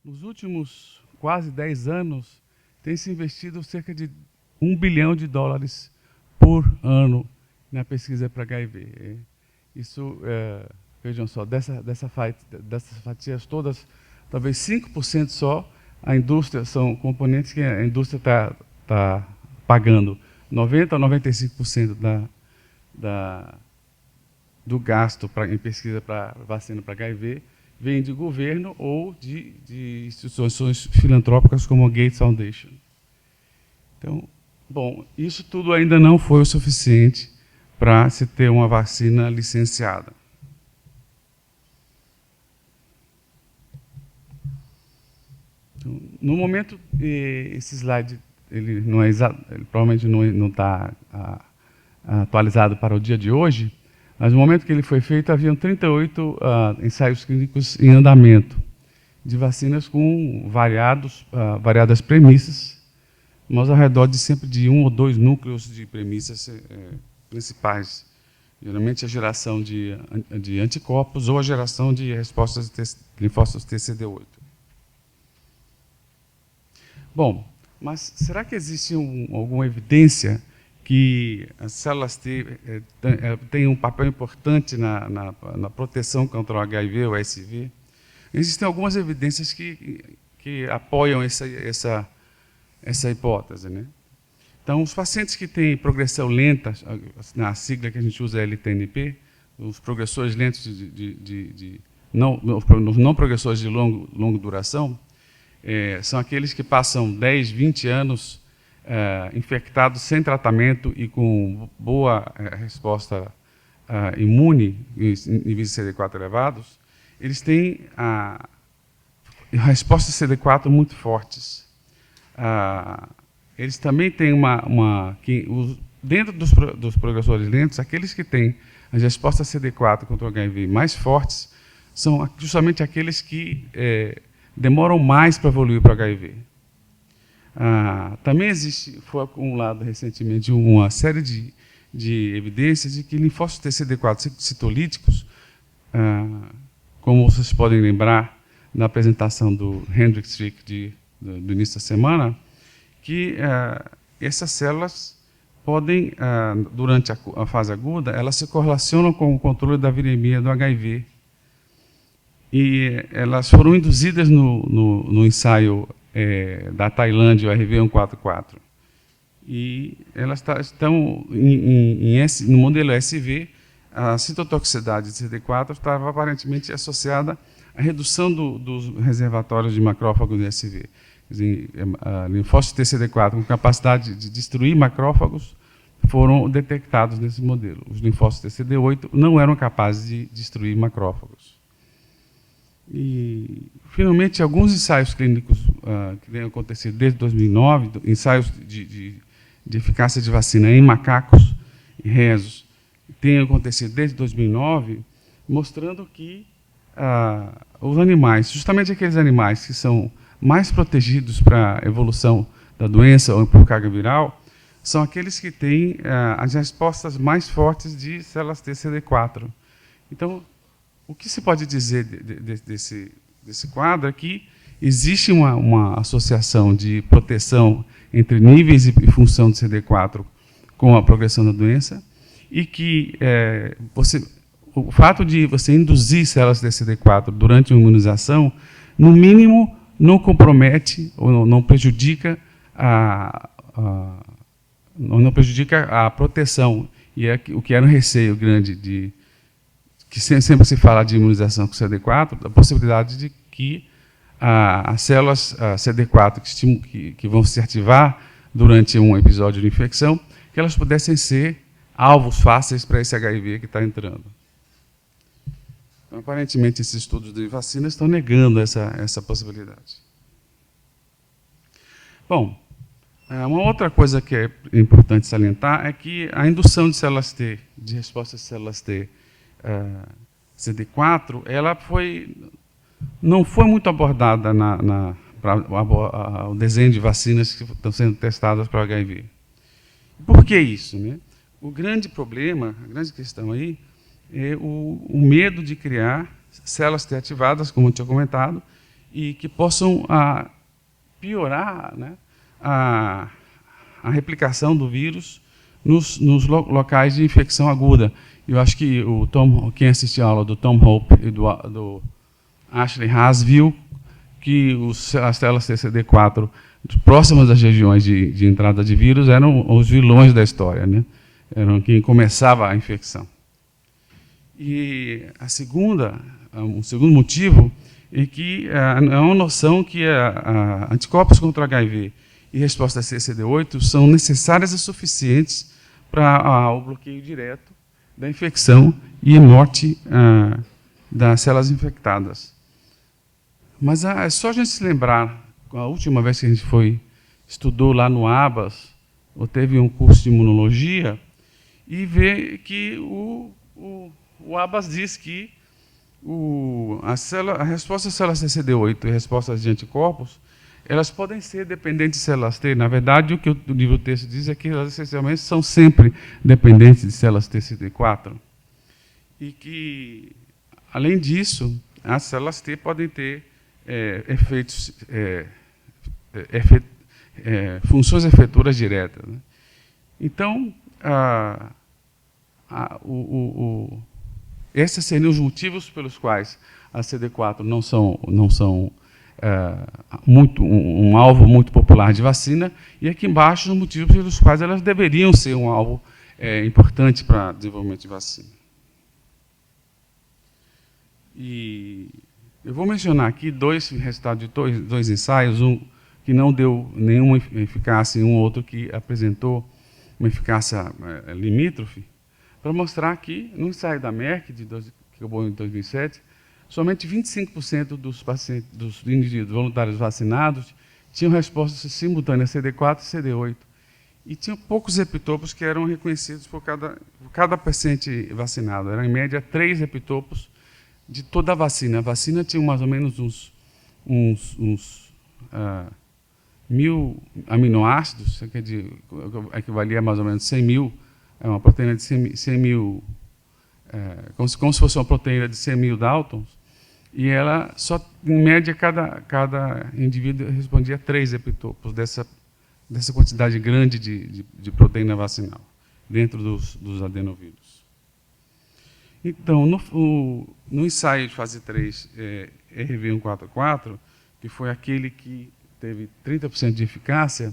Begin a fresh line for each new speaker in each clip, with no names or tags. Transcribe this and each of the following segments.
Nos últimos quase 10 anos, tem se investido cerca de US$ 1 bilhão por ano na pesquisa para HIV. Isso, vejam só, dessas fatias todas, talvez 5% só, a indústria, são componentes que a indústria está pagando. 90% a 95% do gasto em pesquisa para vacina para HIV vem de governo ou de instituições filantrópicas como a Gates Foundation. Então, bom, isso tudo ainda não foi o suficiente para se ter uma vacina licenciada. Então, no momento, esse slide ele não é exato, ele provavelmente não está atualizado para o dia de hoje, mas no momento que ele foi feito, haviam 38 ensaios clínicos em andamento, de vacinas com variadas premissas, mas ao redor de sempre de 1 ou 2 núcleos de premissas principais. Geralmente a geração de anticorpos ou a geração de respostas de linfócitos TCD8. Bom, mas será que existe alguma evidência que as células T têm um papel importante na proteção contra o HIV ou HIV? Existem algumas evidências que apoiam essa hipótese, né? Então, os pacientes que têm progressão lenta, na sigla que a gente usa é LTNP, os progressores lentos os não progressores de longa duração, são aqueles que passam 10, 20 anos infectados sem tratamento e com boa resposta imune, níveis de CD4 elevados, eles têm respostas CD4 muito fortes. Eles também têm dentro dos progressores lentos, aqueles que têm as respostas CD4 contra o HIV mais fortes são justamente aqueles que demoram mais para evoluir para o HIV. Também foi acumulado recentemente uma série de evidências de que linfócitos TCD4 citolíticos, como vocês podem lembrar na apresentação do Hendrik Strick do início da semana, que essas células podem, durante a fase aguda, elas se correlacionam com o controle da viremia do HIV. E elas foram induzidas no ensaio da Tailândia, o RV144. E elas estão, no modelo SV, a citotoxicidade de CD4 estava aparentemente associada à redução dos reservatórios de macrófagos de SV. Linfócitos TCD4 com capacidade de destruir macrófagos foram detectados nesse modelo. Os linfócitos TCD8 não eram capazes de destruir macrófagos. E, finalmente, alguns ensaios clínicos que têm acontecido desde 2009, ensaios de eficácia de vacina em macacos e rezos, têm acontecido desde 2009, mostrando que os animais, justamente aqueles animais que são mais protegidos para a evolução da doença ou por carga viral, são aqueles que têm as respostas mais fortes de células TCD4. Então, o que se pode dizer desse quadro é que existe uma associação de proteção entre níveis e função de CD4 com a progressão da doença, e que o fato de você induzir células de CD4 durante uma imunização, no mínimo, não compromete ou não prejudica a proteção. E o que era um receio grande que sempre se fala de imunização com CD4, a possibilidade de que as células CD4 que vão se ativar durante um episódio de infecção, que elas pudessem ser alvos fáceis para esse HIV que está entrando. Então, aparentemente, esses estudos de vacinas estão negando essa possibilidade. Bom, uma outra coisa que é importante salientar é que a indução de células T, de respostas de células T, CD4, ela não foi muito abordada para o desenho de vacinas que estão sendo testadas para o HIV. Por que isso, né? O grande problema, a grande questão aí, é o medo de criar células T ativadas, como eu tinha comentado, e que possam piorar, né, a replicação do vírus nos locais de infecção aguda. Eu acho que quem assistiu a aula do Tom Hope e do Ashley Haas viu que as células TCD4 próximas das regiões de entrada de vírus eram os vilões da história, né? Eram quem começava a infecção. E um segundo motivo é que é uma noção que anticorpos contra o HIV e resposta a CCD8 são necessárias e suficientes para o bloqueio direto da infecção e morte das células infectadas. Mas é só a gente se lembrar, a última vez que a gente estudou lá no ABAS, ou teve um curso de imunologia, e ver que o ABAS diz que a resposta às células CCD8 e respostas de anticorpos, elas podem ser dependentes de células T. Na verdade, o que o livro texto diz é que elas essencialmente são sempre dependentes de células TCD4. E que, além disso, as células T podem ter funções efeturas diretas, né? Então, esses seriam os motivos pelos quais as CD4 não são um alvo muito popular de vacina, e aqui embaixo os motivos pelos quais elas deveriam ser um alvo importante para o desenvolvimento de vacina. E eu vou mencionar aqui dois resultados de dois ensaios, um que não deu nenhuma eficácia e um outro que apresentou uma eficácia limítrofe, para mostrar que, no ensaio da Merck, que acabou em 2007, somente 25% dos indivíduos voluntários vacinados tinham respostas simultâneas CD4 e CD8. E tinham poucos epitopos que eram reconhecidos por cada paciente vacinado. Eram, em média, 3 epitopos de toda a vacina. A vacina tinha mais ou menos uns 1.000 aminoácidos, que equivalia a mais ou menos 100 mil, uma proteína de 100 mil, como se fosse uma proteína de 100 mil Daltons, e ela só, em média, cada indivíduo respondia a 3 epitopos dessa quantidade grande de proteína vacinal dentro dos adenovírus. Então, no ensaio de fase 3, RV144, que foi aquele que teve 30% de eficácia,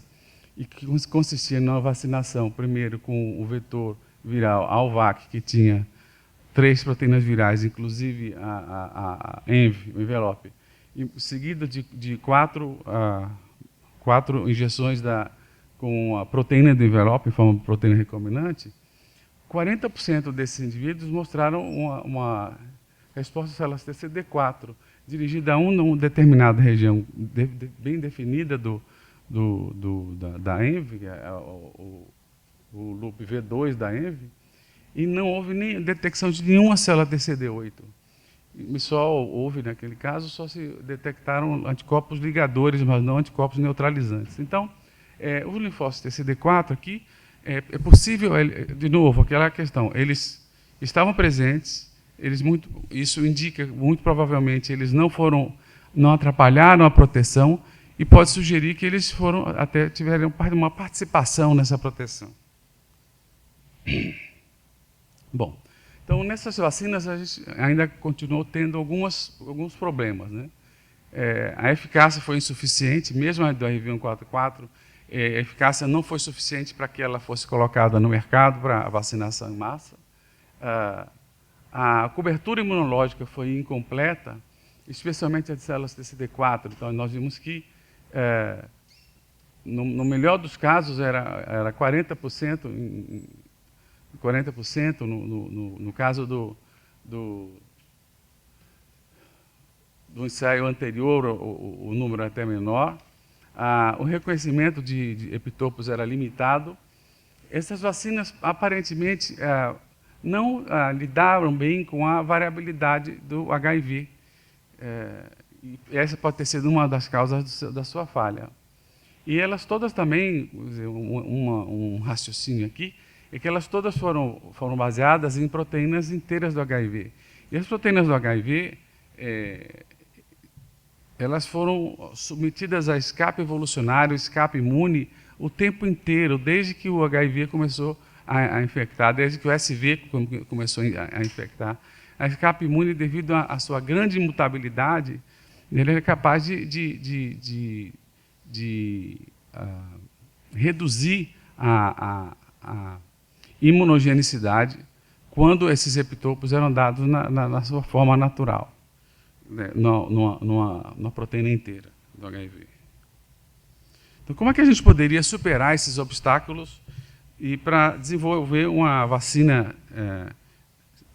e que consistia na vacinação, primeiro com o vetor viral Alvac, que tinha 3 proteínas virais, inclusive a ENV, o envelope, e seguido de 4 injeções com a proteína do envelope, em forma de proteína recombinante, 40% desses indivíduos mostraram uma resposta às células TCD4, dirigida a uma determinada região bem definida da ENV, o loop V2 da ENV, e não houve nem detecção de nenhuma célula TCD8. E só houve, naquele caso, só se detectaram anticorpos ligadores, mas não anticorpos neutralizantes. Então, os linfócitos TCD4 aqui, é possível, de novo, aquela questão, eles estavam presentes, isso indica, muito provavelmente, eles não atrapalharam a proteção, e pode sugerir que eles tiveram uma participação nessa proteção. Bom, então, nessas vacinas, a gente ainda continuou tendo alguns problemas, né? A eficácia foi insuficiente, mesmo a do RV144, a eficácia não foi suficiente para que ela fosse colocada no mercado para a vacinação em massa. A cobertura imunológica foi incompleta, especialmente a de células TCD4. Então, nós vimos que, no melhor dos casos, era 40%, 40% no caso do ensaio anterior, o número é até menor. O reconhecimento de epitopos era limitado. Essas vacinas, aparentemente, não lidaram bem com a variabilidade do HIV. E essa pode ter sido uma das causas da sua falha. E elas todas também, um raciocínio aqui, é que elas todas foram baseadas em proteínas inteiras do HIV. E as proteínas do HIV, elas foram submetidas a escape evolucionário, escape imune, o tempo inteiro, desde que o HIV começou a infectar, desde que o SV começou a infectar. A escape imune, devido à sua grande imutabilidade, ele é capaz de reduzir a imunogenicidade quando esses epitopos eram dados na sua forma natural, né, numa proteína inteira do HIV. Então, como é que a gente poderia superar esses obstáculos e para desenvolver uma vacina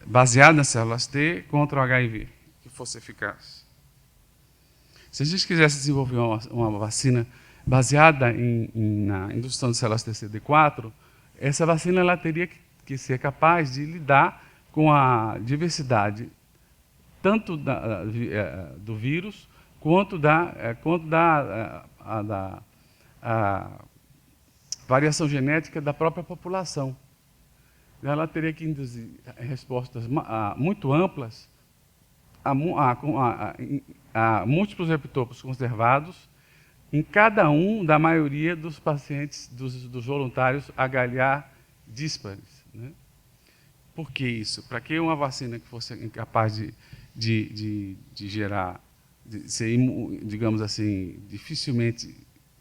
baseada nas células T contra o HIV, que fosse eficaz? Se a gente quisesse desenvolver uma vacina baseada na indução de células TCD4, essa vacina ela teria que ser capaz de lidar com a diversidade tanto do vírus quanto da variação genética da própria população. Ela teria que induzir respostas muito amplas a múltiplos epitopos conservados em cada da maioria dos pacientes, dos voluntários HLA díspares, né? Por que isso? Para que uma vacina que fosse capaz de gerar, de ser, digamos assim, dificilmente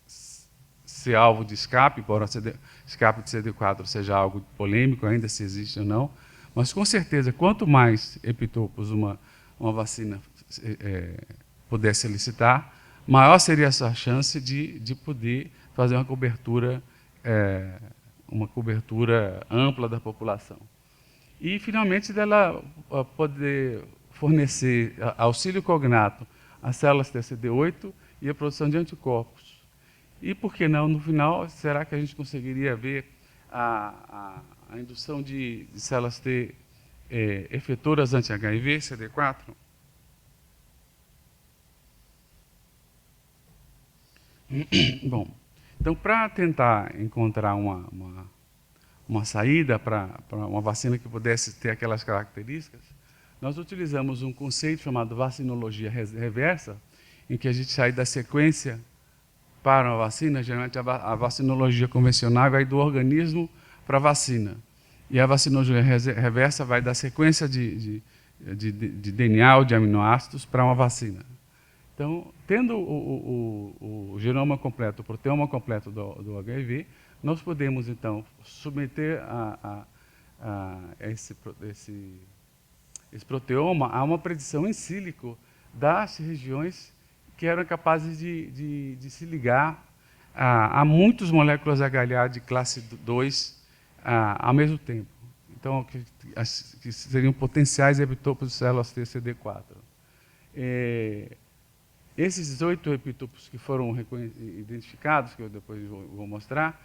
ser alvo de escape, embora escape de CD4 seja algo polêmico, ainda se existe ou não, mas com certeza, quanto mais epitopos uma vacina pudesse elicitar, maior seria essa chance de poder fazer uma cobertura ampla da população. E, finalmente, dela poder fornecer auxílio cognato às células TCD8 e a produção de anticorpos. E, por que não, no final, será que a gente conseguiria ver a indução de células T efetoras anti-HIV, CD4? Bom, então, para tentar encontrar uma saída para uma vacina que pudesse ter aquelas características, nós utilizamos um conceito chamado vacinologia reversa, em que a gente sai da sequência para uma vacina. Geralmente a vacinologia convencional vai do organismo para a vacina. E a vacinologia reversa vai da sequência de DNA ou de aminoácidos para uma vacina. Então, tendo o genoma completo, o proteoma completo do HIV, nós podemos, então, submeter esse proteoma a uma predição in silico das regiões que eram capazes de se ligar a muitas moléculas HLA de classe 2 ao mesmo tempo. Então, que seriam potenciais epitopos de células TCD4. Esses 18 epitopos que foram identificados, que eu depois vou mostrar,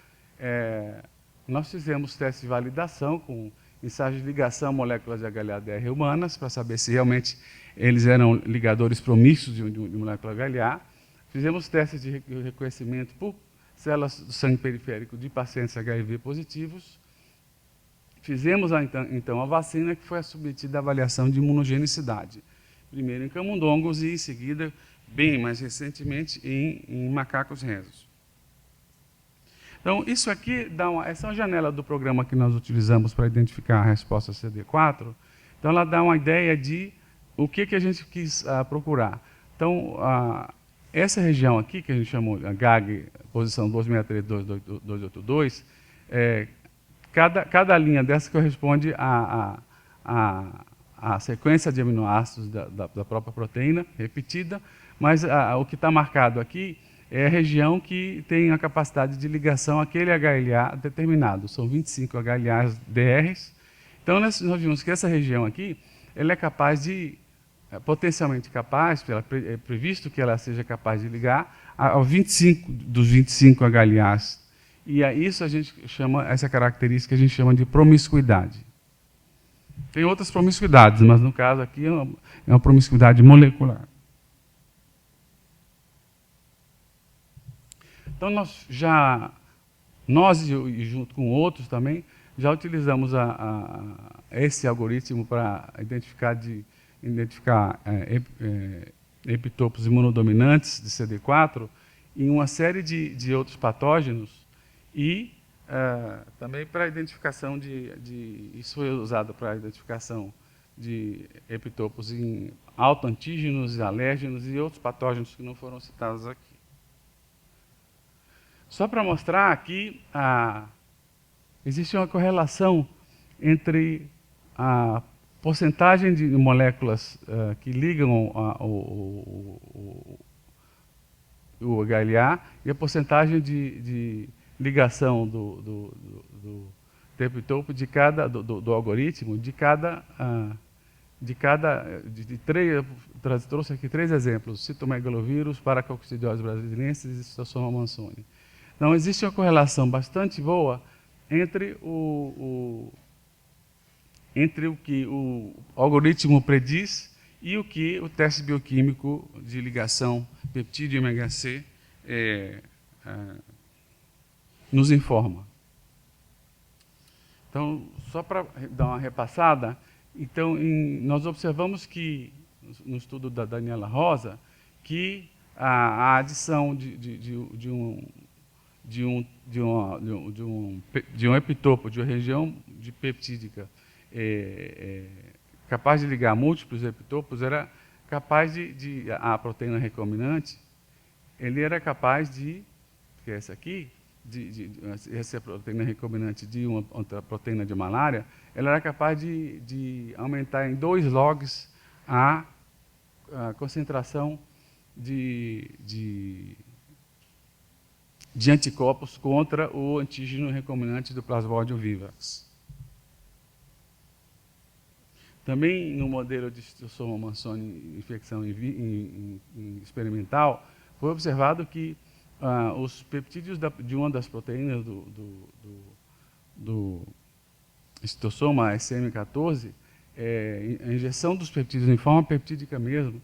nós fizemos testes de validação com ensaios de ligação a moléculas de HLA-DR humanas, para saber se realmente eles eram ligadores promíscuos de molécula HLA. Fizemos testes de reconhecimento por células do sangue periférico de pacientes HIV positivos. Fizemos, então, a vacina que foi submetida à avaliação de imunogenicidade. Primeiro em camundongos e, em seguida, bem mais recentemente, em macacos rezos. Então, isso aqui essa é uma janela do programa que nós utilizamos para identificar a resposta CD4. Então, ela dá uma ideia de o que a gente quis procurar. Então, essa região aqui, que a gente chamou de GAG, posição 263-282, cada linha dessa corresponde à sequência de aminoácidos da própria proteína, repetida, mas o que está marcado aqui é a região que tem a capacidade de ligação àquele HLA determinado. São 25 HLAs DRs. Então, nós vimos que essa região aqui, ela é capaz potencialmente capaz, é previsto que ela seja capaz de ligar a 25 dos 25 HLAs. E isso a gente chama, essa característica a gente chama de promiscuidade. Tem outras promiscuidades, mas no caso aqui é uma promiscuidade molecular. Então, nós e junto com outros também, já utilizamos esse algoritmo para identificar epitopos imunodominantes de CD4 em uma série de outros patógenos e também para a identificação isso foi usado para a identificação de epitopos em autoantígenos e alérgenos e outros patógenos que não foram citados aqui. Só para mostrar aqui, existe uma correlação entre a porcentagem de moléculas que ligam o HLA e a porcentagem de ligação do epitopo do algoritmo trouxe aqui 3 exemplos: citomegalovírus, paracoccidiose brasiliensis e Citosoma mansoni. Então, existe uma correlação bastante boa entre o que o algoritmo prediz e o que o teste bioquímico de ligação peptídeo-MHC nos informa. Então, só para dar uma repassada, então, nós observamos que, no estudo da Daniela Rosa, que a adição de um epitopo, de uma região de peptídica capaz de ligar múltiplos epitopos, era capaz a proteína recombinante, ele era capaz que é essa aqui, essa proteína recombinante de uma outra proteína de malária, ela era capaz de aumentar em 2 logs a concentração de anticorpos contra o antígeno recombinante do Plasmodium vivax. Também no modelo de Citosoma mansoni infecção experimental, foi observado que os peptídeos de uma das proteínas do citosoma SM14, a injeção dos peptídeos em forma peptídica mesmo,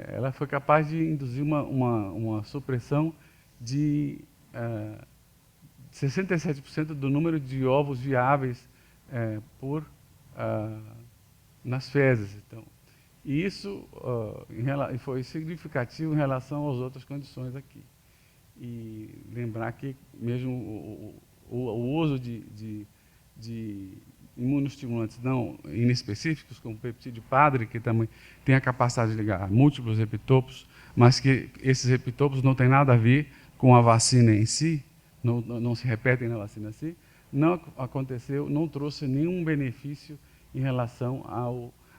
ela foi capaz de induzir uma supressão de 67% do número de ovos viáveis nas fezes. Então, e isso foi significativo em relação às outras condições aqui. E lembrar que mesmo o uso de imunoestimulantes não inespecíficos, como o peptídeo padre, que também tem a capacidade de ligar múltiplos epitopos, mas que esses epitopos não têm nada a ver com a vacina em si, não se repetem na vacina em si, não aconteceu, não trouxe nenhum benefício em relação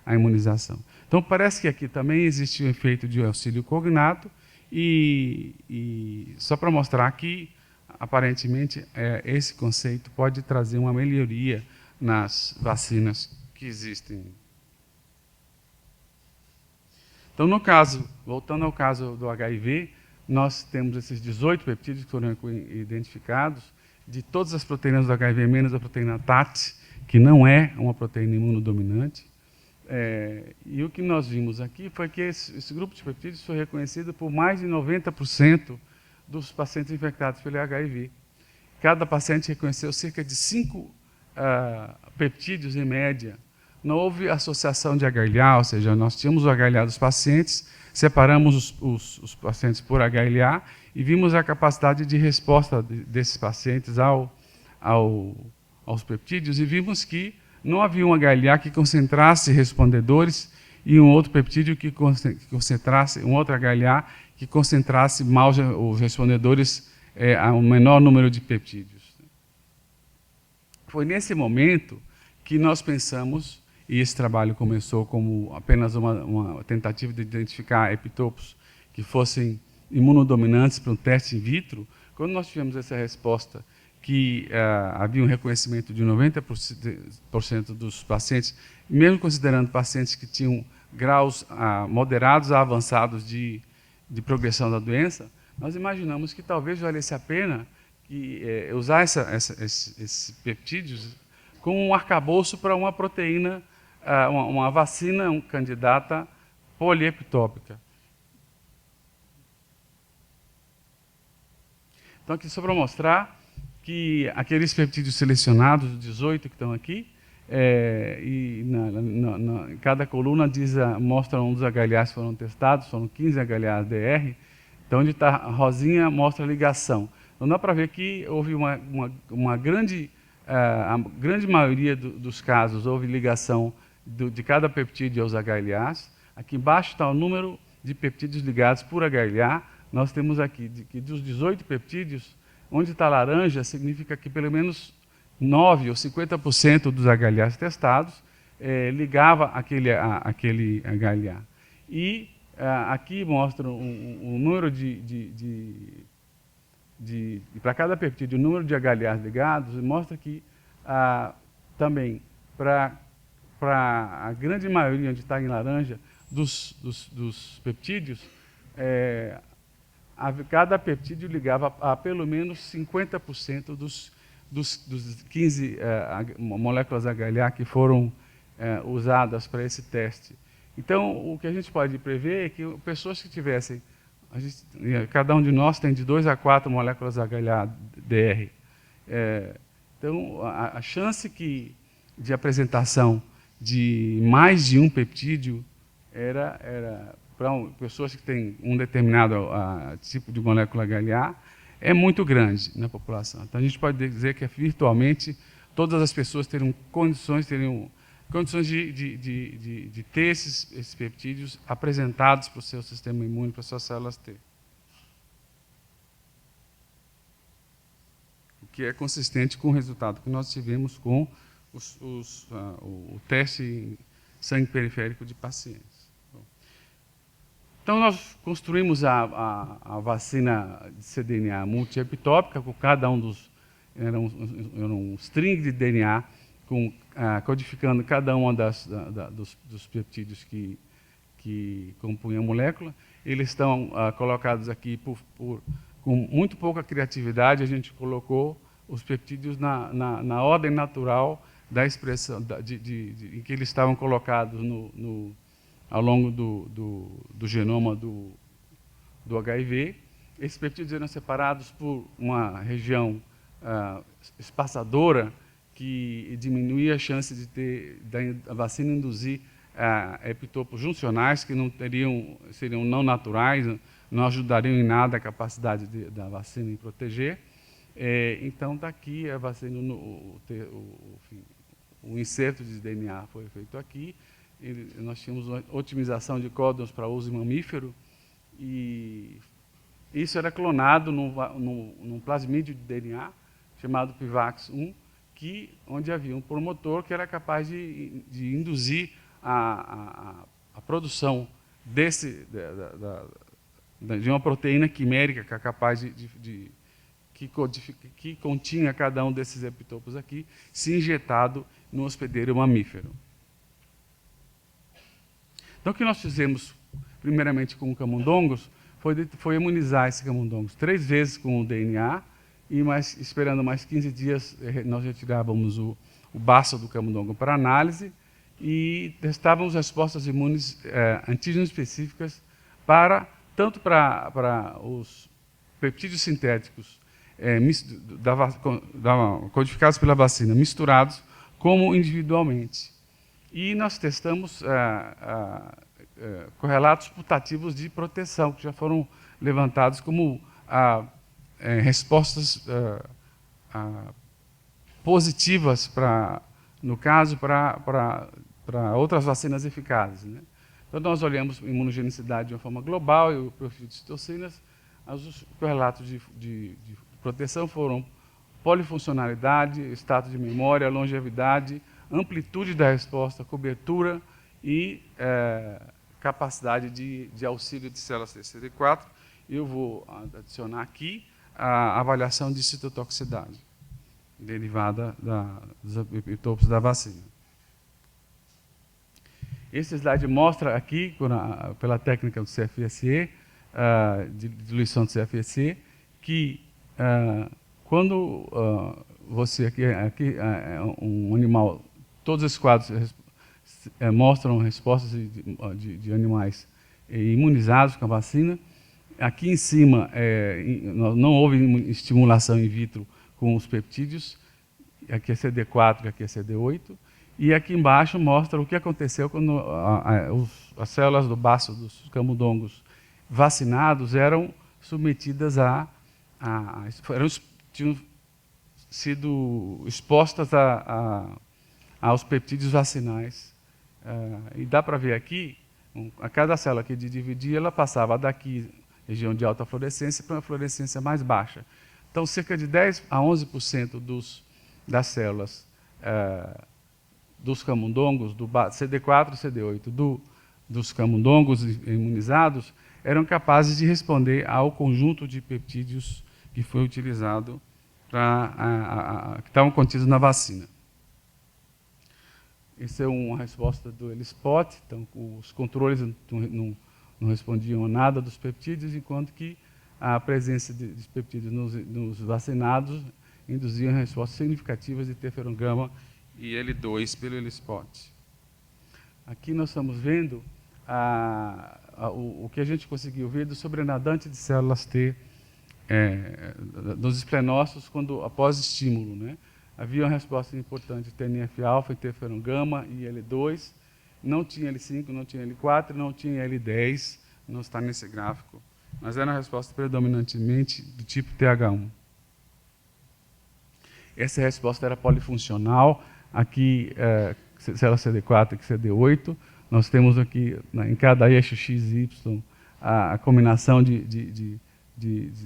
à imunização. Então, parece que aqui também existe um efeito de auxílio cognato, e só para mostrar que, aparentemente, esse conceito pode trazer uma melhoria nas vacinas que existem. Então, no caso, voltando ao caso do HIV, nós temos esses 18 peptídeos que foram identificados, de todas as proteínas do HIV, menos a proteína TAT, que não é uma proteína imunodominante. E o que nós vimos aqui foi que esse grupo de peptídeos foi reconhecido por mais de 90% dos pacientes infectados pelo HIV. Cada paciente reconheceu cerca de 5 peptídeos em média. Não houve associação de HLA, ou seja, nós tínhamos o HLA dos pacientes, separamos os pacientes por HLA e vimos a capacidade de resposta desses pacientes aos peptídeos, e vimos que não havia um HLA que concentrasse respondedores e um outro peptídeo que concentrasse, um outro HLA que concentrasse mal os respondedores a um menor número de peptídeos. Foi nesse momento que nós pensamos, e esse trabalho começou como apenas uma tentativa de identificar epitopos que fossem imunodominantes para um teste in vitro. Quando nós tivemos essa resposta que havia um reconhecimento de 90% dos pacientes, mesmo considerando pacientes que tinham graus moderados a avançados de progressão da doença, nós imaginamos que talvez valesse a pena usar esses peptídeos como um arcabouço para uma proteína, uma vacina candidata poliepitópica. Então, aqui só para mostrar que aqueles peptídeos selecionados, os 18 que estão aqui, e em cada coluna mostra um dos HLAs que foram testados, foram 15 HLAs DR. Então, onde está a rosinha, mostra a ligação. Então, dá para ver que houve uma grande, a grande maioria dos casos, houve ligação de cada peptídeo aos HLAs. Aqui embaixo está o número de peptídeos ligados por HLA. Nós temos aqui, que dos 18 peptídeos, onde está laranja, significa que pelo menos 9 ou 50% dos HLAs testados ligava aquele HLA. E aqui mostra o número para cada peptídeo, o número de HLAs ligados, e mostra que também para a grande maioria, onde está em laranja, dos peptídeos, cada peptídeo ligava a pelo menos 50% dos 15 moléculas HLA que foram usadas para esse teste. Então, o que a gente pode prever é que pessoas que tivessem, cada um de nós tem de 2 a 4 moléculas HLA-DR. Então, a chance de apresentação de mais de um peptídeo era para pessoas que têm um determinado tipo de molécula HLA, é muito grande na população. Então, a gente pode dizer que virtualmente todas as pessoas teriam condições de ter esses peptídeos apresentados para o seu sistema imune, para as suas células T. O que é consistente com o resultado que nós tivemos com o teste em sangue periférico de pacientes. Então, nós construímos a vacina de cDNA multiepitópica, com cada um era um string de DNA, codificando cada uma dos peptídeos que compunham a molécula. Eles estão colocados aqui com muito pouca criatividade. A gente colocou os peptídeos na ordem natural da expressão, em que eles estavam colocados ao longo do genoma do HIV. Esses peptídeos eram separados por uma região espaçadora que diminuía a chance da vacina induzir epitopos juncionais que seriam não naturais, não ajudariam em nada a capacidade da vacina em proteger. Então, daqui a vacina, o inserto de DNA foi feito aqui. Nós tínhamos uma otimização de códons para uso em mamífero, e isso era clonado num plasmídio de DNA chamado Pivax-1, onde havia um promotor que era capaz de induzir a produção de uma proteína quimérica que é capaz que continha cada um desses epitopos aqui, se injetado no hospedeiro mamífero. Então, o que nós fizemos, primeiramente com camundongos, foi imunizar esse camundongos 3 vezes com o DNA, e esperando mais 15 dias, nós retirávamos o baço do camundongo para análise e testávamos respostas imunes antígenos específicas tanto para os peptídeos sintéticos codificados pela vacina, misturados, como individualmente. E nós testamos correlatos putativos de proteção, que já foram levantados como respostas positivas, no caso, para outras vacinas eficazes, né? Então, nós olhamos a imunogenicidade de uma forma global e o perfil de citocinas. Os correlatos de proteção foram polifuncionalidade, status de memória, longevidade, amplitude da resposta, cobertura e capacidade de auxílio de células CD4. Eu vou adicionar aqui a avaliação de citotoxicidade, derivada dos epitopos da vacina. Esse slide mostra aqui, pela técnica do CFSE, de diluição do CFSE, que quando você aqui um animal, todos esses quadros mostram respostas de animais imunizados com a vacina. Aqui em cima não houve estimulação in vitro com os peptídeos, aqui é CD4 e aqui é CD8. E aqui embaixo mostra o que aconteceu quando as células do baço dos camundongos vacinados eram submetidas tinham sido expostas aos peptídeos vacinais. E dá para ver aqui, a cada célula que dividia, ela passava daqui, região de alta fluorescência, para uma fluorescência mais baixa. Então, cerca de 10 a 11% das células dos camundongos, do CD4 e CD8, dos camundongos imunizados, eram capazes de responder ao conjunto de peptídeos que foi utilizado, que estavam contidos na vacina. Essa é uma resposta do ELISpot. Então, os controles não respondiam a nada dos peptídeos, enquanto que a presença de peptídeos nos vacinados induzia respostas significativas de interferon gama e L2 pelo ELISpot. Aqui nós estamos vendo o que a gente conseguiu ver do sobrenadante de células T dos esplenócitos após estímulo, né? Havia uma resposta importante de TNF-alfa, interferon gama e L2. Não tinha L5, não tinha L4, não tinha L10, não está nesse gráfico. Mas era uma resposta predominantemente do tipo TH1. Essa resposta era polifuncional. Aqui, célula CD4 e CD8. Nós temos aqui, em cada eixo XY, a combinação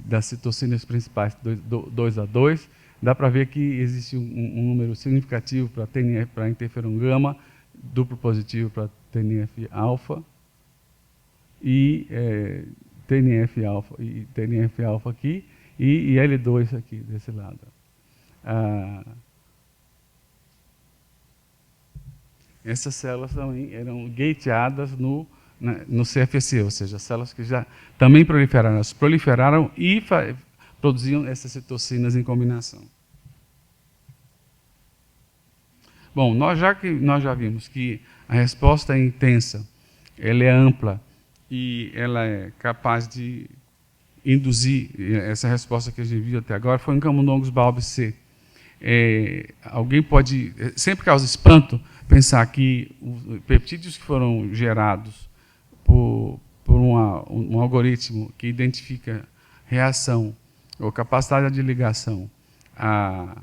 das citocinas principais 2 a 2. Dá para ver que existe um número significativo para interferon gama, duplo positivo para TNF-alfa e TNF-alfa aqui e L2 aqui desse lado. Essas células também eram gateadas no CFC, ou seja, células que já também proliferaram, elas proliferaram e produziam essas citocinas em combinação. Bom, nós já vimos que a resposta é intensa, ela é ampla e ela é capaz de induzir, essa resposta que a gente viu até agora foi em camundongos Balb C. Alguém pode, sempre causa espanto, pensar que os peptídeos que foram gerados por um algoritmo que identifica reação ou capacidade de ligação a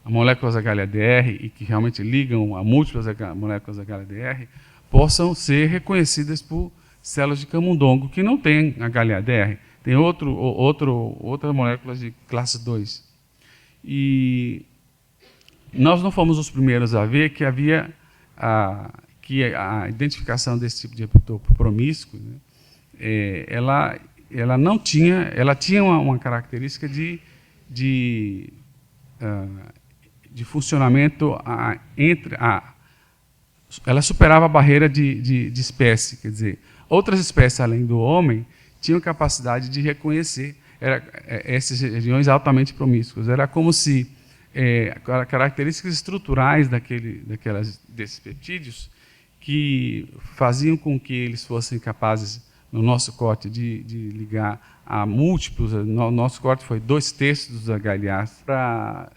moléculas HLA-DR e que realmente ligam a múltiplas moléculas HLA-DR possam ser reconhecidas por células de camundongo que não têm HLA-DR, tem outra moléculas de classe 2. E nós não fomos os primeiros a ver que havia que a identificação desse tipo de epitopo promíscuo, né, ela tinha uma característica de funcionamento ela superava a barreira de espécie, quer dizer, outras espécies além do homem tinham capacidade de reconhecer essas regiões altamente promíscuas. Era como se características estruturais desses peptídeos que faziam com que eles fossem capazes, no nosso corte, de ligar a múltiplos. No nosso corte foi 2/3 dos HLAs. Para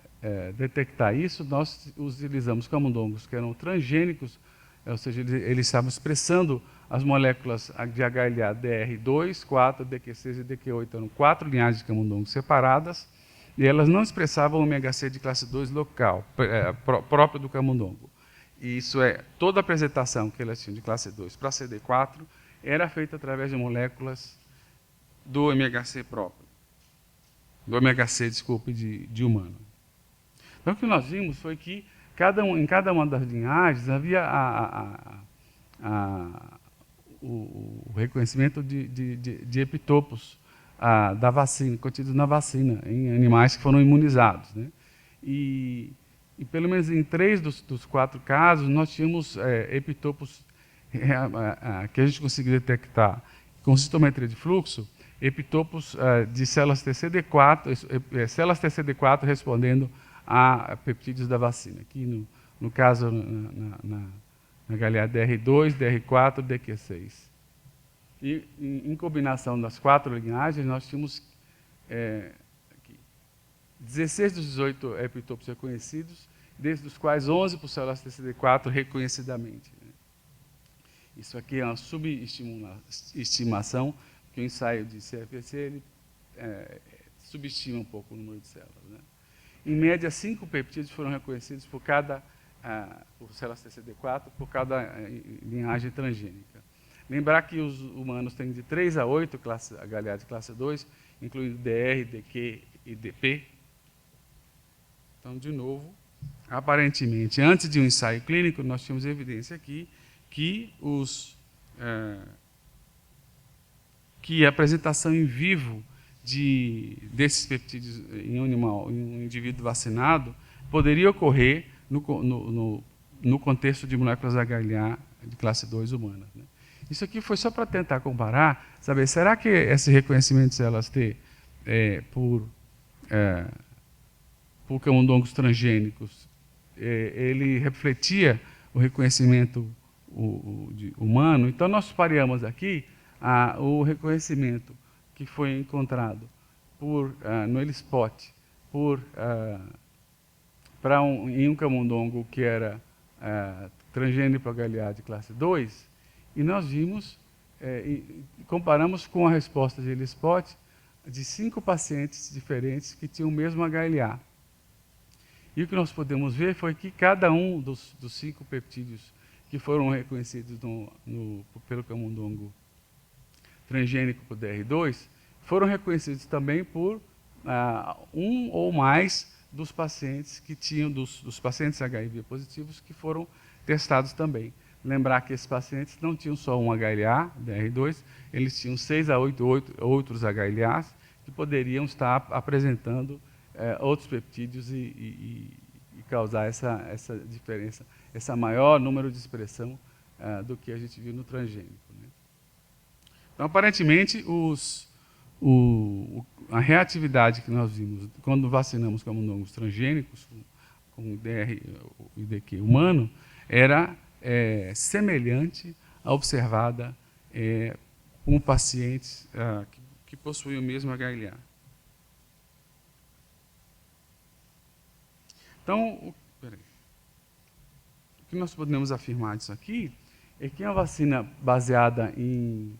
detectar isso, nós utilizamos camundongos que eram transgênicos, ou seja, eles estavam expressando as moléculas de HLA DR2, 4, DQ6 e DQ8. Eram 4 linhagens de camundongos separadas, e elas não expressavam o MHC de classe 2 local, próprio do camundongo. E isso toda a apresentação que elas tinham de classe 2 para CD4 era feita através de moléculas do MHC próprio, do MHC, desculpe, de humano. Então, o que nós vimos foi que em cada uma das linhagens havia o reconhecimento de epitopos da vacina, contidos na vacina, em animais que foram imunizados, né? E pelo menos em 3 dos 4 casos, nós tínhamos epitopos que a gente conseguiu detectar com citometria de fluxo, epitopos de células células TCD4 respondendo a peptídeos da vacina. Aqui, no caso, na HLA DR2, DR4, DQ6. E, em combinação das 4 linhagens, nós tínhamos 16 dos 18 epitopos reconhecidos desde os quais 11 por células TCD4 reconhecidamente. Isso aqui é uma subestimação, que o ensaio de CFC ele, subestima um pouco o número de células. Né? Em média, 5 peptídeos foram reconhecidos por cada por células TCD4, por cada linhagem transgênica. Lembrar que os humanos têm de 3 a 8 HLA de classe 2, incluindo DR, DQ e DP. Então, de novo, aparentemente, antes de um ensaio clínico, nós tínhamos evidência aqui que a apresentação em vivo desses peptídeos em um indivíduo vacinado poderia ocorrer no contexto de moléculas HLA de classe 2 humanas. Né? Isso aqui foi só para tentar comparar, saber, será que esse reconhecimento de células T por camundongos transgênicos, ele refletia o reconhecimento humano? Então, nós pareamos aqui o reconhecimento que foi encontrado no ELISpot em um camundongo que era transgênico HLA de classe 2, e nós vimos, comparamos com a resposta de ELISpot de 5 pacientes diferentes que tinham o mesmo HLA. E o que nós podemos ver foi que cada um dos 5 peptídeos que foram reconhecidos pelo camundongo transgênico por DR2, foram reconhecidos também por um ou mais dos pacientes que tinham, dos pacientes HIV positivos que foram testados também. Lembrar que esses pacientes não tinham só um HLA, DR2, eles tinham 6 a 8 outros HLAs que poderiam estar apresentando outros peptídeos e causar essa diferença, esse maior número de expressão do que a gente viu no transgênico. Né? Então, aparentemente, a reatividade que nós vimos quando vacinamos camundongos transgênicos, com DR e DQ humano, era semelhante à observada com pacientes que possuem o mesmo HLA. Então, o que nós podemos afirmar disso aqui é que uma vacina baseada em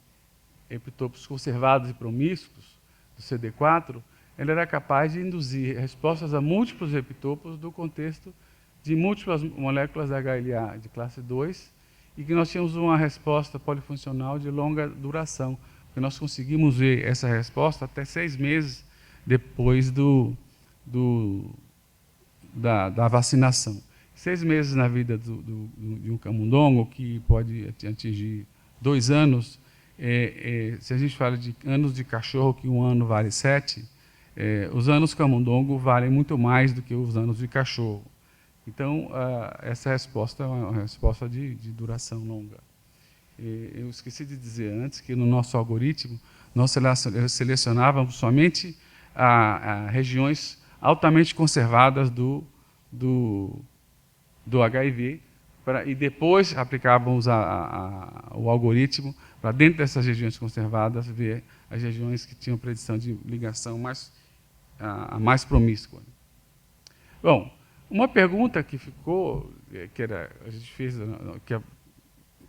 epitopos conservados e promíscuos, do CD4, ela era capaz de induzir respostas a múltiplos epitopos do contexto de múltiplas moléculas HLA de classe 2 e que nós tínhamos uma resposta polifuncional de longa duração, porque nós conseguimos ver essa resposta até 6 meses depois da vacinação. 6 meses na vida de um camundongo, que pode atingir 2 anos, se a gente fala de anos de cachorro, que um ano vale 7, os anos camundongo valem muito mais do que os anos de cachorro. Então, essa resposta é uma resposta de duração longa. Eu esqueci de dizer antes que no nosso algoritmo, nós selecionávamos somente regiões altamente conservadas do HIV, e depois aplicávamos o algoritmo para, dentro dessas regiões conservadas, ver as regiões que tinham predição de ligação mais promíscua. Bom, uma pergunta que ficou, a gente fez,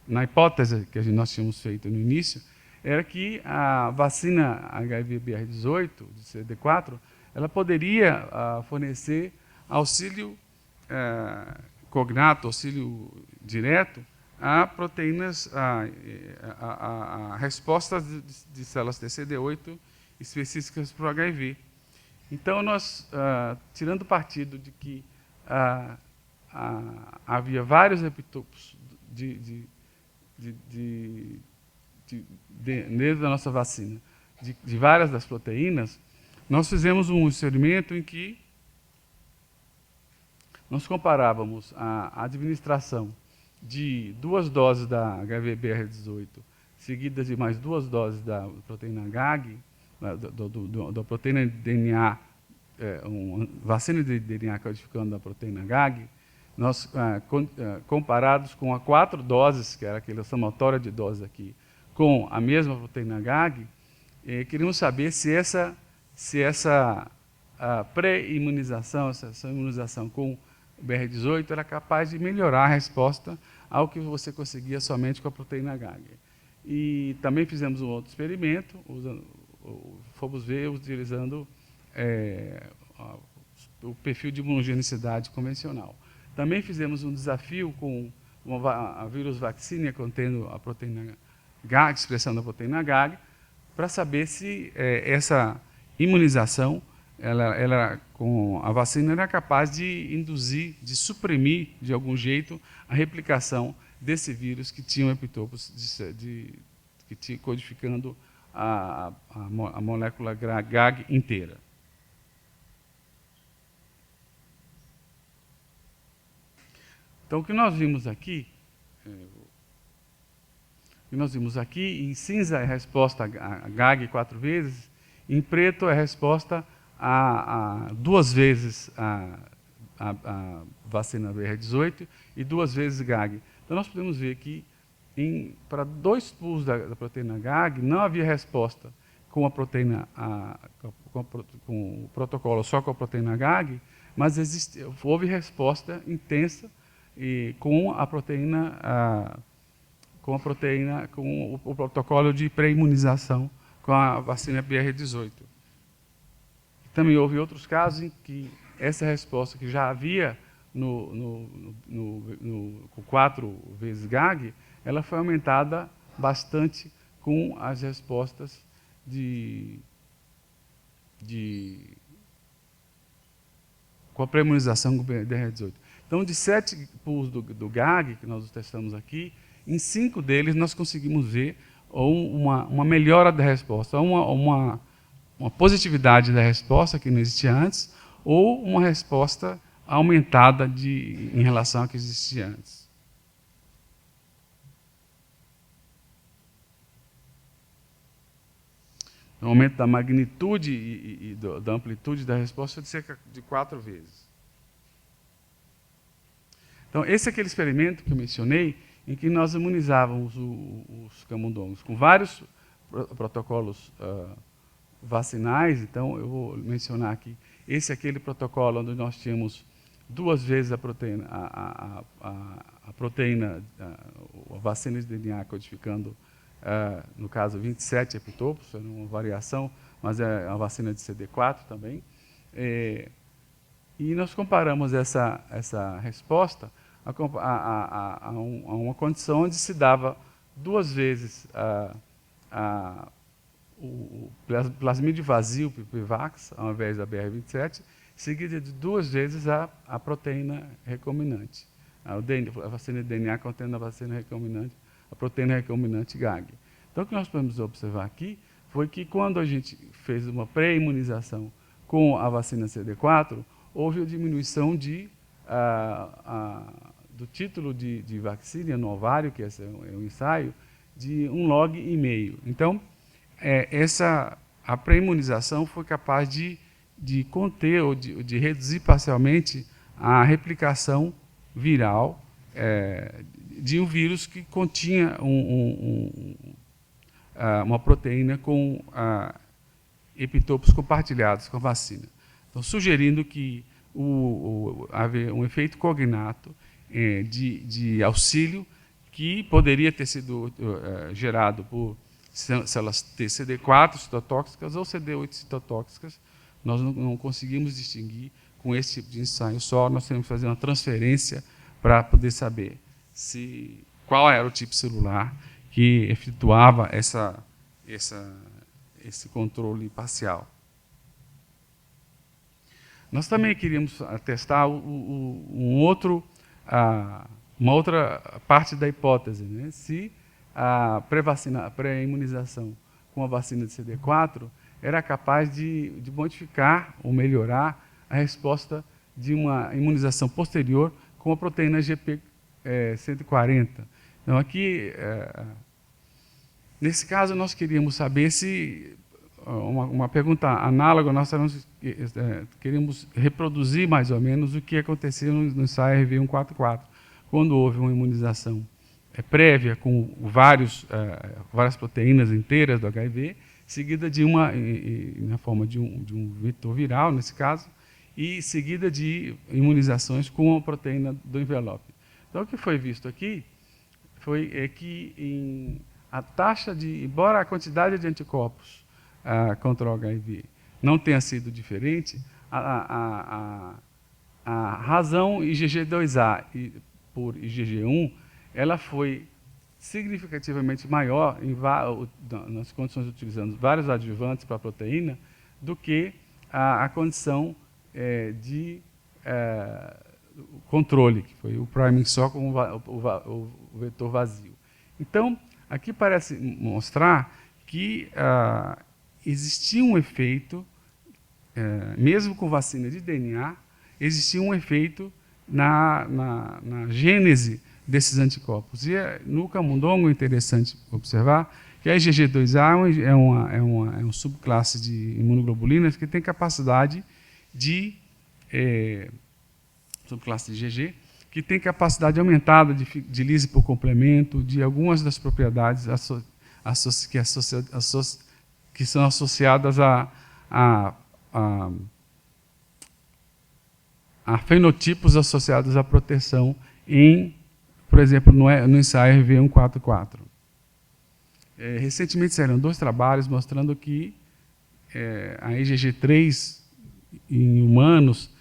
na hipótese que nós tínhamos feito no início, era que a vacina HIV-BR18, de CD4, ela poderia fornecer auxílio cognato, auxílio direto, a proteínas, a respostas de células TCD8 específicas para o HIV. Então, nós, tirando partido de que havia vários epitopos dentro da nossa vacina, de várias das proteínas, nós fizemos um experimento em que nós comparávamos a administração de 2 doses da HIV-BR18 seguidas de mais 2 doses da proteína GAG, da proteína de DNA, uma vacina de DNA codificando da proteína GAG, nós, comparados com a 4 doses, que era aquela somatória de doses aqui, com a mesma proteína GAG, queríamos saber se essa pré-imunização, essa imunização com o BR18 era capaz de melhorar a resposta ao que você conseguia somente com a proteína GAG. E também fizemos um outro experimento, fomos ver utilizando o perfil de imunogenicidade convencional. Também fizemos um desafio com a vírus vacina contendo a proteína GAG, expressão da proteína GAG, para saber se essa imunização, ela, com a vacina, era capaz de induzir, de suprimir, de algum jeito, a replicação desse vírus que tinha um epitopos que tinha codificando a molécula GAG inteira. Então, o que nós vimos aqui, em cinza é a resposta a GAG 4 vezes, em preto é a resposta a 2 vezes a vacina BR18 e 2 vezes GAG. Então, nós podemos ver que para 2 pools da proteína GAG não havia resposta com a proteína, com o protocolo só com a proteína GAG, mas houve resposta intensa com o protocolo de pré-imunização com a vacina BR18. Também houve outros casos em que essa resposta que já havia com 4 vezes GAG, ela foi aumentada bastante com as respostas com a pré-imunização com o BR18. Então, de 7 pools do GAG, que nós testamos aqui, em 5 deles nós conseguimos ver uma melhora da resposta, uma positividade da resposta que não existia antes, ou uma resposta aumentada em relação ao que existia antes. O aumento da magnitude e da amplitude da resposta é de cerca de 4 vezes. Então, esse é aquele experimento que eu mencionei, em que nós imunizávamos os camundongos com vários protocolos vacinais. Então, eu vou mencionar aqui, esse é aquele protocolo onde nós tínhamos 2 vezes a proteína, a vacina de DNA codificando, no caso, 27 epitopos, é uma variação, mas é uma vacina de CD4 também. E nós comparamos essa resposta a uma condição onde se dava 2 vezes o plasmídio vazio, PIVAX, ao invés da BR27, seguida de 2 vezes a proteína recombinante. A vacina de DNA contendo a vacina recombinante, a proteína recombinante GAG. Então, o que nós podemos observar aqui foi que, quando a gente fez uma pré-imunização com a vacina CD4, houve a diminuição do título de vacina no ovário, que esse é um ensaio, de 1 log. Então, a pré-imunização foi capaz de conter ou de reduzir parcialmente a replicação viral de um vírus que continha uma proteína com epitopos compartilhados com a vacina. Então, sugerindo que havia um efeito cognato de auxílio que poderia ter sido gerado por células T CD4 citotóxicas ou CD8 citotóxicas. Nós não conseguimos distinguir com esse tipo de ensaio só, nós temos que fazer uma transferência para poder saber qual era o tipo celular que efetuava esse controle parcial. Nós também queríamos testar uma outra parte da hipótese, né? Se a pré-imunização com a vacina de CD4 era capaz de modificar ou melhorar a resposta de uma imunização posterior com a proteína GP140. Então, aqui, nesse caso, nós queríamos saber se, uma pergunta análoga, nós queríamos reproduzir mais ou menos o que acontecia no ensaio RV144, quando houve uma imunização prévia com várias proteínas inteiras do HIV, seguida de na forma de um vetor viral, nesse caso, e seguida de imunizações com a proteína do envelope. Então, o que foi visto aqui foi que a taxa embora a quantidade de anticorpos contra o HIV não tenha sido diferente, a razão IgG2A por IgG1, ela foi significativamente maior nas condições utilizando vários adjuvantes para a proteína do que a condição de controle, que foi o priming só com o vetor vazio. Então, aqui parece mostrar que existia um efeito, mesmo com vacina de DNA, existia um efeito na gênese desses anticorpos. E no camundongo é interessante observar que a IgG2A é uma subclasse de imunoglobulinas que tem capacidade subclasse de IgG, que tem capacidade aumentada de lise por complemento, de algumas das propriedades que são associadas a fenotipos associados à proteção por exemplo, no ensaio RV144. Recentemente saíram 2 trabalhos mostrando que a IgG3 em humanos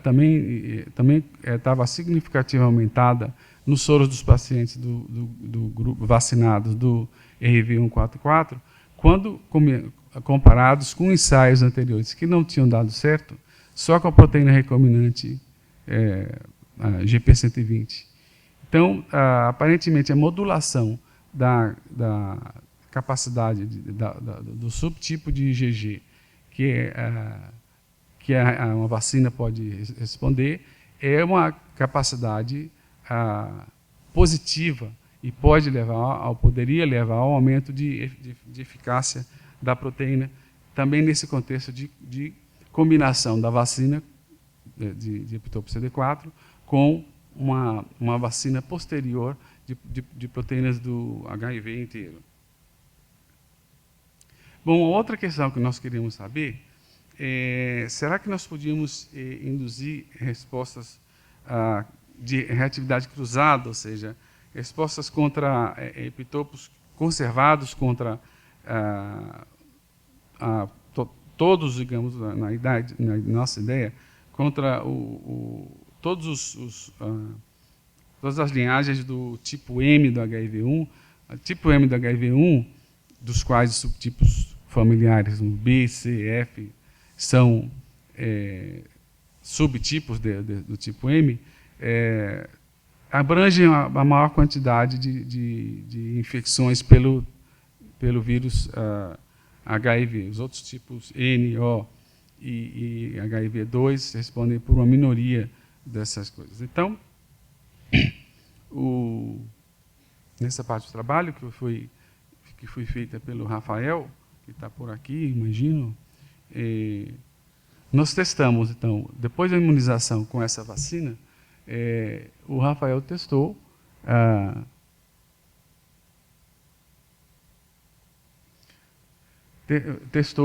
também estava significativamente aumentada nos soros dos pacientes do grupo vacinados do RV144, quando comparados com ensaios anteriores que não tinham dado certo, só com a proteína recombinante a GP120. Então, aparentemente, a modulação da capacidade do subtipo de IgG que uma vacina pode responder é uma capacidade positiva e poderia levar ao aumento de eficácia da proteína, também nesse contexto de combinação da vacina de epitope CD4 com uma vacina posterior de proteínas do HIV inteiro. Bom, outra questão que nós queríamos saber será que nós podíamos induzir respostas de reatividade cruzada, ou seja, respostas contra epitopos conservados contra todos, digamos, na nossa ideia, contra todas as linhagens do tipo M do HIV1, tipo M do HIV1, dos quais os subtipos familiares B, C, F são subtipos do tipo M, abrangem a maior quantidade de infecções pelo vírus HIV. Os outros tipos N, O e HIV2 respondem por uma minoria dessas coisas. Então, nessa parte do trabalho que foi feita pelo Rafael, que está por aqui, imagino, nós testamos, então, depois da imunização com essa vacina, o Rafael testou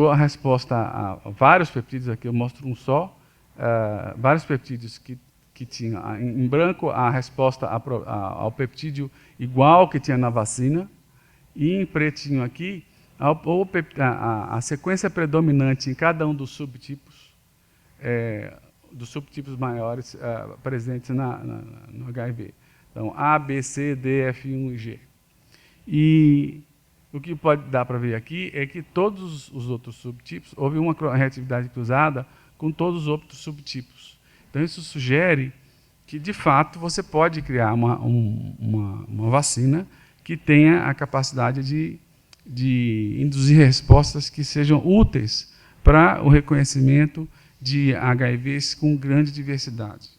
a resposta a vários peptídeos, aqui eu mostro um só, vários peptídeos que tinha em branco a resposta ao peptídeo igual que tinha na vacina, e em pretinho aqui a sequência predominante em cada um dos subtipos maiores presentes no HIV. Então, A, B, C, D, F1 e G. E o que pode dar para ver aqui é que todos os outros subtipos, houve uma reatividade cruzada com todos os outros subtipos. Então, isso sugere que, de fato, você pode criar uma vacina que tenha a capacidade de induzir respostas que sejam úteis para o reconhecimento de HIVs com grande diversidade.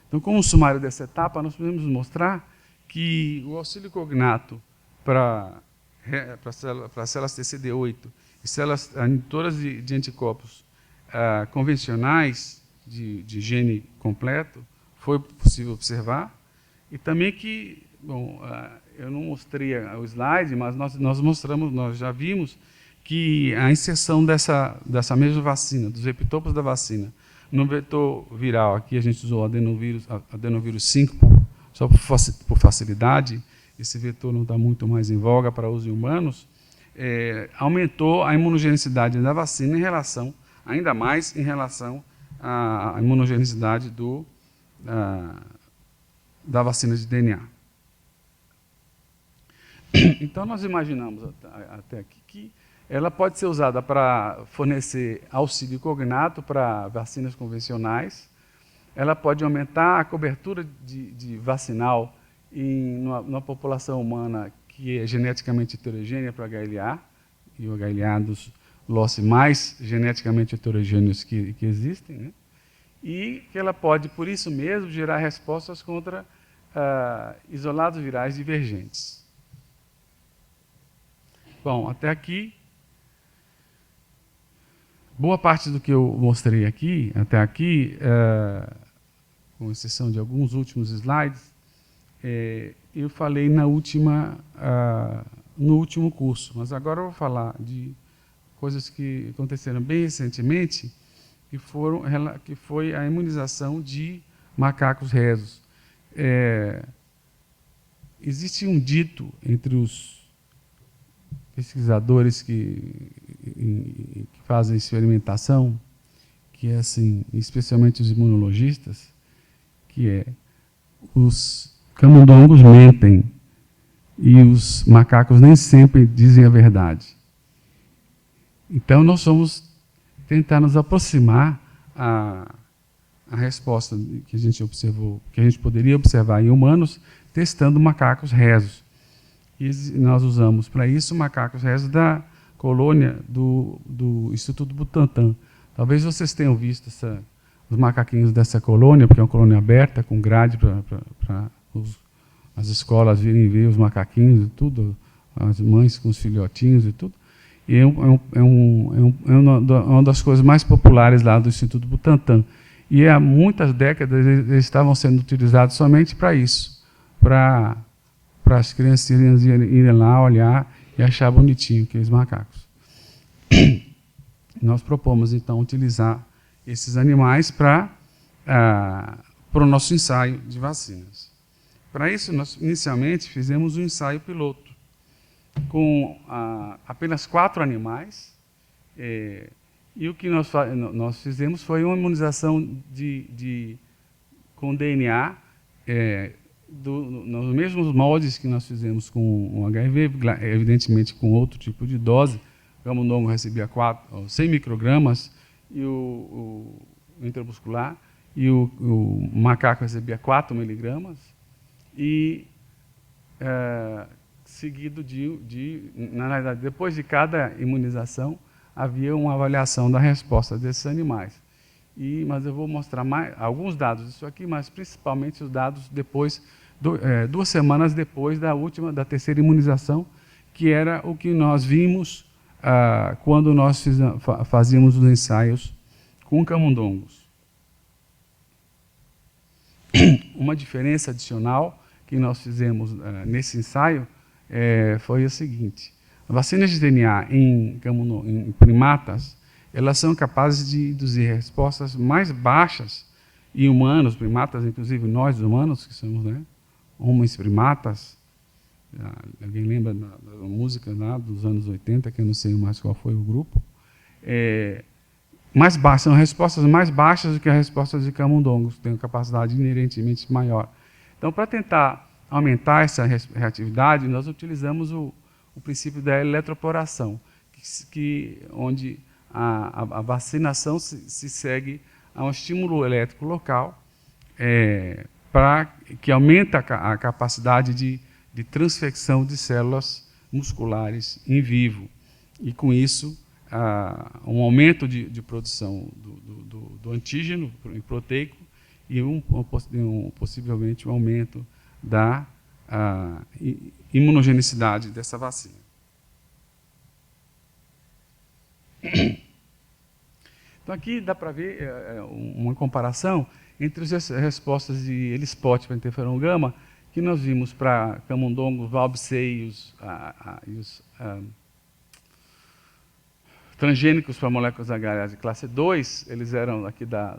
Então, como sumário dessa etapa, nós podemos mostrar que o auxílio cognato para células TCD8 e células inibitoras de anticorpos convencionais de gene completo foi possível observar, e também que, bom, eu não mostrei o slide, mas nós já vimos que a inserção dessa mesma vacina, dos epitopos da vacina, no vetor viral, aqui a gente usou adenovírus 5 só por facilidade, esse vetor não está muito mais em voga para uso em humanos, aumentou a imunogenicidade da vacina ainda mais em relação à imunogenicidade da vacina de DNA. Então, nós imaginamos até aqui que ela pode ser usada para fornecer auxílio cognato para vacinas convencionais, ela pode aumentar a cobertura de vacinal numa população humana que é geneticamente heterogênea para o HLA, e o HLA é um dos loci mais geneticamente heterogêneos que existem, né? E que ela pode, por isso mesmo, gerar respostas contra isolados virais divergentes. Bom, até aqui, boa parte do que eu mostrei aqui, até aqui, com exceção de alguns últimos slides, eu falei no último curso, mas agora eu vou falar de coisas que aconteceram bem recentemente, que foi a imunização de macacos rezos. Existe um dito entre os pesquisadores que fazem experimentação, que é assim, especialmente os imunologistas, que é: os camundongos mentem e os macacos nem sempre dizem a verdade. Então, nós vamos tentar nos aproximar a resposta que a gente observou, que a gente poderia observar em humanos, testando macacos rezos. E nós usamos para isso macacos rezos da colônia do Instituto Butantan. Talvez vocês tenham visto os macaquinhos dessa colônia, porque é uma colônia aberta, com grade para as escolas virem ver os macaquinhos e tudo, as mães com os filhotinhos e tudo. E é uma das coisas mais populares lá do Instituto Butantan. E há muitas décadas eles estavam sendo utilizados somente para isso, para as criancinhas irem lá olhar e achar bonitinho aqueles macacos. Nós propomos, então, utilizar esses animais para o nosso ensaio de vacinas. Para isso, nós inicialmente fizemos um ensaio piloto, com apenas 4 animais, e o que nós fizemos foi uma imunização com DNA, nos mesmos moldes que nós fizemos com o HIV, evidentemente com outro tipo de dose. O camundongo recebia 100 microgramas e o intramuscular, e o macaco recebia 4 miligramas, e seguido na verdade, depois de cada imunização, havia uma avaliação da resposta desses animais. Mas eu vou mostrar alguns dados disso aqui, mas principalmente os dados depois, 2 semanas depois da terceira imunização, que era o que nós vimos quando nós fazíamos os ensaios com camundongos. Uma diferença adicional que nós fizemos nesse ensaio foi o seguinte: vacinas de DNA em primatas, elas são capazes de induzir respostas mais baixas em humanos, primatas, inclusive nós humanos, que somos, né, homens primatas. Alguém lembra da música lá dos anos 80, que eu não sei mais qual foi o grupo? Mais baixas, são respostas mais baixas do que as respostas de camundongos, que têm uma capacidade inerentemente maior. Então, para tentar aumentar essa reatividade, nós utilizamos o princípio da eletroporação, onde a vacinação se segue a um estímulo elétrico local, que aumenta a capacidade de transfecção de células musculares em vivo. E, com isso, um aumento de produção do antígeno proteico e possivelmente um aumento da imunogenicidade dessa vacina. Então, aqui dá para ver uma comparação entre as respostas de ELISpot para interferon gama, que nós vimos para camundongos, valbc e transgênicos para moléculas H de classe 2, eles eram aqui da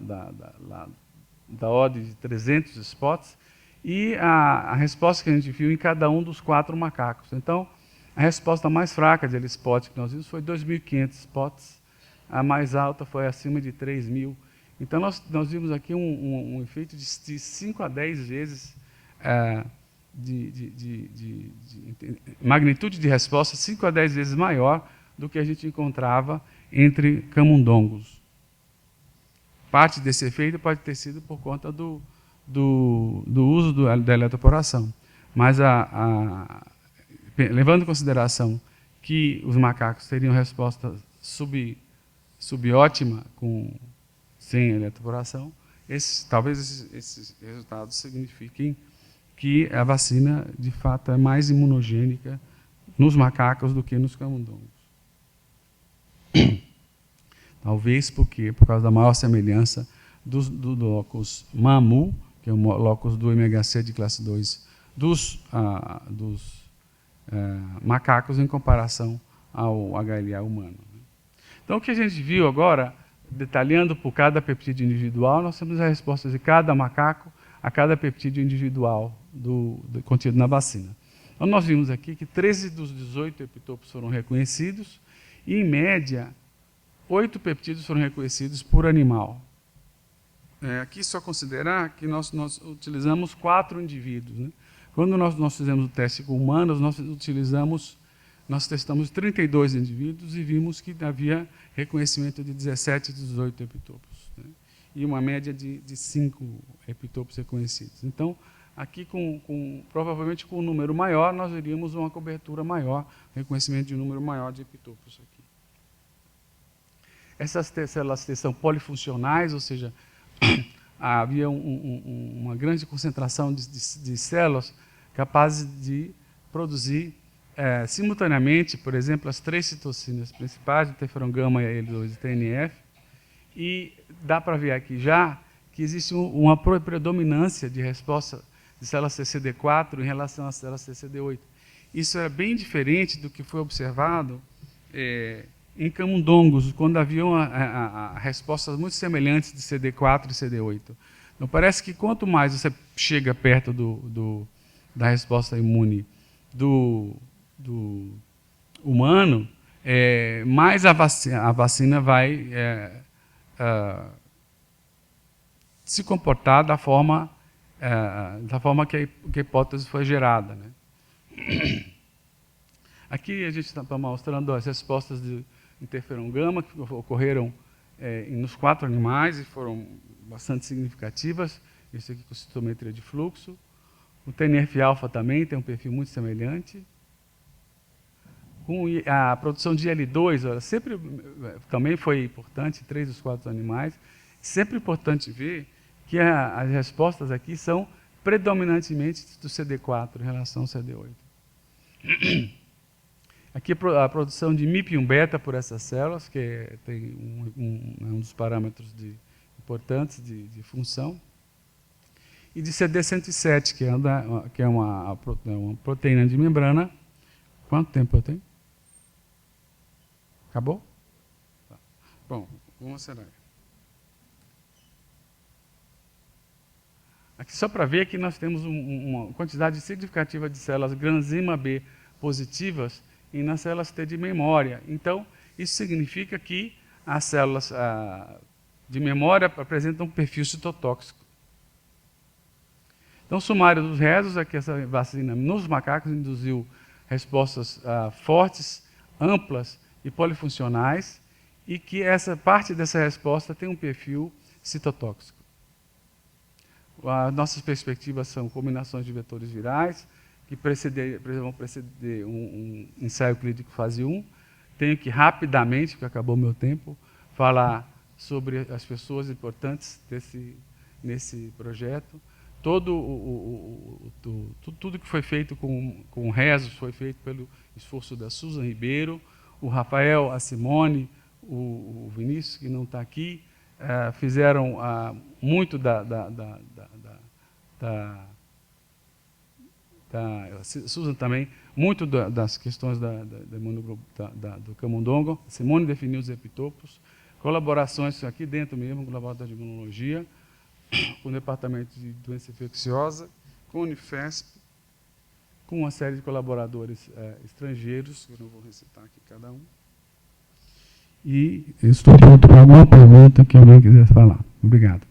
ordem de 300 spots, e a resposta que a gente viu em cada um dos 4 macacos. Então, a resposta mais fraca de L-spot que nós vimos foi 2.500 spots, a mais alta foi acima de 3.000. Então, nós vimos aqui um efeito de 5 a 10 vezes de magnitude de resposta 5 a 10 vezes maior do que a gente encontrava entre camundongos. Parte desse efeito pode ter sido por conta do uso da eletroporação. Mas, levando em consideração que os macacos teriam resposta subótima sem eletroporação, talvez esses resultados signifiquem que a vacina, de fato, é mais imunogênica nos macacos do que nos camundongos. Talvez por causa da maior semelhança do locus MAMU, que é o locus do MHC de classe 2, dos macacos em comparação ao HLA humano. Então, o que a gente viu agora, detalhando por cada peptídeo individual, nós temos a resposta de cada macaco a cada peptídeo individual contido na vacina. Então, nós vimos aqui que 13 dos 18 epitopos foram reconhecidos e, em média, 8 peptídeos foram reconhecidos por animal. Aqui só considerar que nós utilizamos 4 indivíduos, né? Quando nós fizemos o teste com humanos, nós testamos 32 indivíduos e vimos que havia reconhecimento de 17 dos 18 epitopos, né? E uma média de 5 epitopos reconhecidos. Então, aqui, provavelmente com um número maior, nós veríamos uma cobertura maior, reconhecimento de um número maior de epitopos aqui. Essas células T são polifuncionais, ou seja, havia uma grande concentração de células capazes de produzir simultaneamente, por exemplo, as 3 citocinas principais, interferon gama, IL-2 e TNF, e dá para ver aqui já que existe uma predominância de resposta de células CCD4 em relação às células CCD8. Isso é bem diferente do que foi observado em camundongos, quando haviam respostas muito semelhantes de CD4 e CD8. Então, parece que quanto mais você chega perto da resposta imune do humano, mais a vacina vai se comportar da forma que a hipótese foi gerada, né? Aqui a gente está mostrando as respostas de interferon gama que ocorreram nos 4 animais e foram bastante significativas. Isso aqui com citometria de fluxo. O TNF-alfa também tem um perfil muito semelhante. Com a produção de IL-2, olha, sempre também foi importante, 3 dos 4 animais. Sempre importante ver que as respostas aqui são predominantemente do CD4 em relação ao CD8. Aqui a produção de MIP1-beta por essas células, que tem um dos parâmetros importantes de função. E de CD107, que é uma proteína de membrana. Quanto tempo eu tenho? Acabou? Tá. Bom, vamos acelerar. Aqui só para ver que nós temos uma quantidade significativa de células granzima B positivas e nas células T de memória. Então, isso significa que as células de memória apresentam um perfil citotóxico. Então, o sumário dos rezos é que essa vacina nos macacos induziu respostas fortes, amplas e polifuncionais, e que essa parte dessa resposta tem um perfil citotóxico. As nossas perspectivas são combinações de vetores virais, que vão preceder um ensaio clínico fase 1. Tenho que rapidamente, porque acabou o meu tempo, falar sobre as pessoas importantes nesse projeto. Tudo que foi feito com rezos foi feito pelo esforço da Susan Ribeiro, o Rafael, a Simone, o Vinícius, que não está aqui, fizeram muito Susan também, muito das questões do camundongo. Simone definiu os epitopos, colaborações aqui dentro mesmo, com o Laboratório de Imunologia, com o Departamento de Doença Infecciosa, com o Unifesp, com uma série de colaboradores estrangeiros, eu não vou recitar aqui cada um. E estou pronto para alguma pergunta que alguém quiser falar. Obrigado.